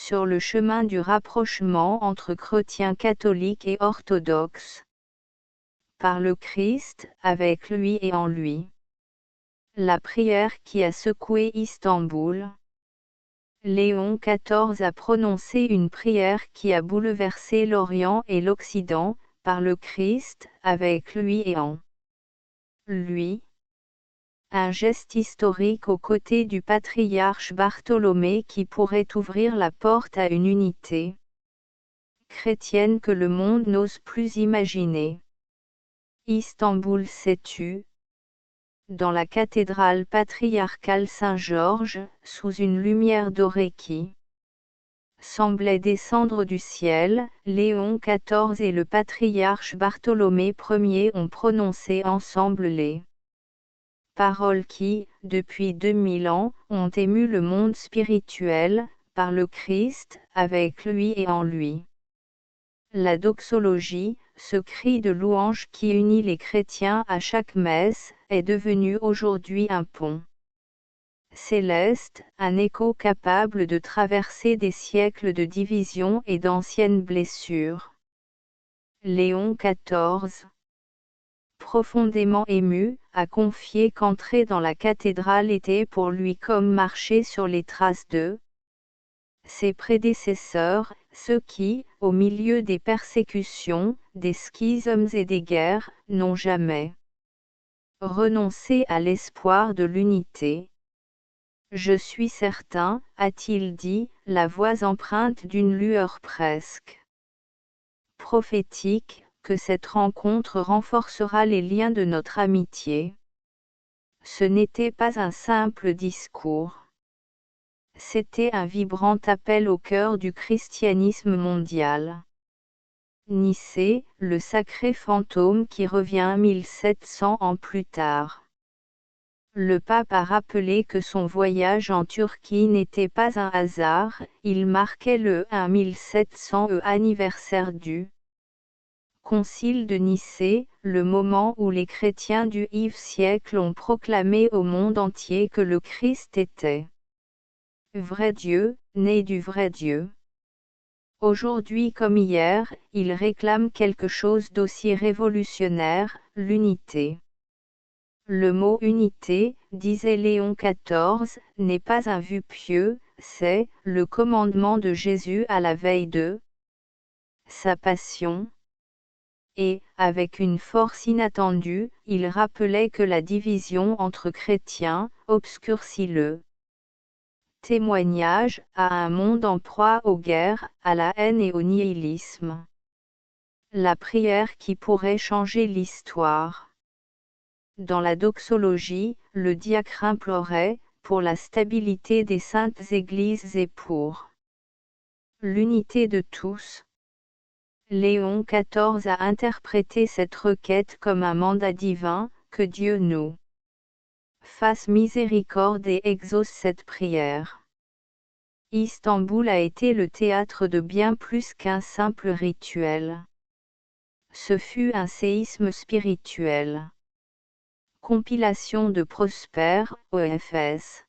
sur le chemin du rapprochement entre chrétiens catholiques et orthodoxes. Par le Christ, avec lui et en lui. La prière qui a secoué Istanbul. Léon XIV a prononcé une prière qui a bouleversé l'Orient et l'Occident, par le Christ, avec lui et en lui. Un geste historique aux côtés du patriarche Bartholomée qui pourrait ouvrir la porte à une unité chrétienne que le monde n'ose plus imaginer. Istanbul s'est tue. Dans la cathédrale patriarcale Saint-Georges, sous une lumière dorée qui semblait descendre du ciel, Léon XIV et le patriarche Bartholomée Ier ont prononcé ensemble les paroles qui, depuis 2000 ans, ont ému le monde spirituel, par le Christ, avec lui et en lui. La doxologie, ce cri de louange qui unit les chrétiens à chaque messe, est devenu aujourd'hui un pont céleste, un écho capable de traverser des siècles de division et d'anciennes blessures. Léon XIV, profondément ému, a confié qu'entrer dans la cathédrale était pour lui comme marcher sur les traces de ses prédécesseurs, ceux qui, au milieu des persécutions, des schismes et des guerres, n'ont jamais renoncé à l'espoir de l'unité. Je suis certain, a-t-il dit, la voix empreinte d'une lueur presque prophétique, que cette rencontre renforcera les liens de notre amitié. Ce n'était pas un simple discours. C'était un vibrant appel au cœur du christianisme mondial. Nicée, le sacré fantôme qui revient 1700 ans plus tard. Le pape a rappelé que son voyage en Turquie n'était pas un hasard, il marquait le 1700e anniversaire du Concile de Nicée, le moment où les chrétiens du IVe siècle ont proclamé au monde entier que le Christ était vrai Dieu, né du vrai Dieu. Aujourd'hui comme hier, il réclame quelque chose d'aussi révolutionnaire, l'unité. Le mot unité, disait Léon XIV, n'est pas un vœu pieux, c'est le commandement de Jésus à la veille de sa passion. Et, avec une force inattendue, il rappelait que la division entre chrétiens obscurcit le témoignage à un monde en proie aux guerres, à la haine et au nihilisme. La prière qui pourrait changer l'histoire. Dans la doxologie, le diacre implorait, pour la stabilité des saintes églises et pour l'unité de tous. Léon XIV a interprété cette requête comme un mandat divin, que Dieu nous fasse miséricorde et exauce cette prière. Istanbul a été le théâtre de bien plus qu'un simple rituel. Ce fut un séisme spirituel. Compilation de Prosper, OFS.